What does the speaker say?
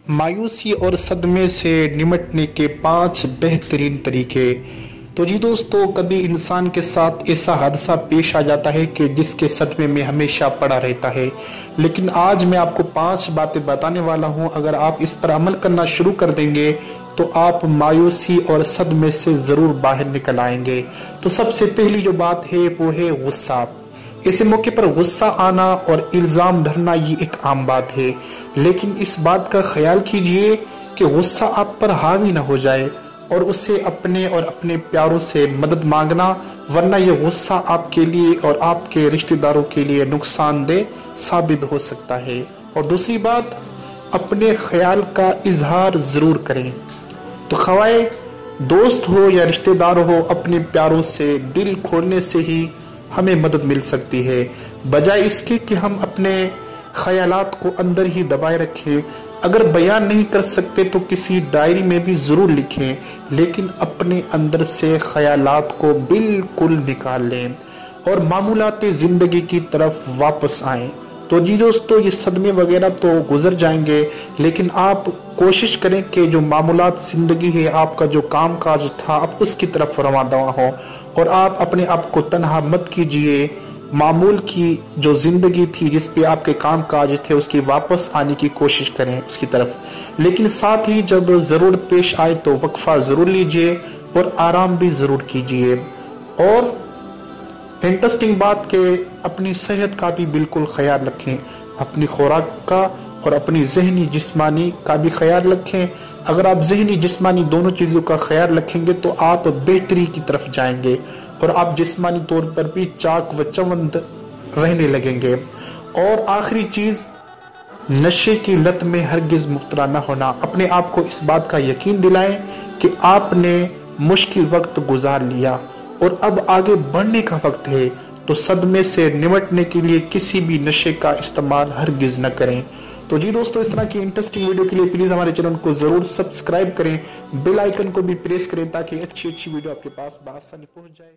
मायूसी और सदमे से निमटने के 5 बेहतरीन तरीके। तो जी दोस्तों, कभी इंसान के साथ ऐसा हादसा पेश आ जाता है कि जिसके सदमे में हमेशा पड़ा रहता है। लेकिन आज मैं आपको 5 बातें बताने वाला हूं, अगर आप इस पर अमल करना शुरू कर देंगे तो आप मायूसी और सदमे से ज़रूर बाहर निकल आएंगे। तो सबसे पहली जो बात है वो है गुस्सा। ऐसे मौके पर गुस्सा आना और इल्ज़ाम धरना ये एक आम बात है, लेकिन इस बात का ख्याल कीजिए कि गुस्सा आप पर हावी न हो जाए और उससे अपने और अपने प्यारों से मदद मांगना, वरना यह गुस्सा आपके लिए और आपके रिश्तेदारों के लिए नुकसानदेह साबित हो सकता है। और दूसरी बात, अपने ख्याल का इजहार ज़रूर करें। तो खवाए दोस्त हो या रिश्तेदार हो, अपने प्यारों से दिल खोलने से ही हमें मदद मिल सकती है, बजाय इसके कि हम अपने ख्यालात को अंदर ही दबाए रखें। अगर बयान नहीं कर सकते तो किसी डायरी में भी जरूर लिखें, लेकिन अपने अंदर से ख्यालात को बिल्कुल निकाल लें और मामूलात जिंदगी की तरफ वापस आएं। तो जी दोस्तों, ये सदमे वगैरह तो गुजर जाएंगे, लेकिन आप कोशिश करें कि जो मामूलात जिंदगी है, आपका जो काम काज था, आप उसकी तरफ रवाना हो और आप अपने आप को तन्हा मत कीजिए। मामूल की जो जिंदगी थी, जिस पे आपके काम काज थे, उसकी वापस आने की कोशिश करें उसकी तरफ। लेकिन साथ ही जब जरूरत पेश आए तो वक्फा जरूर लीजिए और आराम भी जरूर कीजिए। और इंटरेस्टिंग बात के अपनी सेहत का भी बिल्कुल ख्याल रखें, अपनी खुराक का और अपनी जहनी जिस्मानी का भी ख्याल रखें। अगर आप जहनी जिस्मानी दोनों चीज़ों का ख्याल रखेंगे तो आप बेहतरी की तरफ जाएंगे और आप जिस्मानी तौर पर भी चाक व चवंद रहने लगेंगे। और आखिरी चीज़, नशे की लत में हरगिज मुब्तला न होना। अपने आप को इस बात का यकीन दिलाएं कि आपने मुश्किल वक्त गुजार लिया और अब आगे बढ़ने का वक्त है। तो सदमे से निमटने के लिए किसी भी नशे का इस्तेमाल हरगिज न करें। तो जी दोस्तों, इस तरह की इंटरेस्टिंग वीडियो के लिए प्लीज हमारे चैनल को जरूर सब्सक्राइब करें, बेल आइकन को भी प्रेस करें ताकि अच्छी वीडियो आपके पास आसानी पहुंच जाए।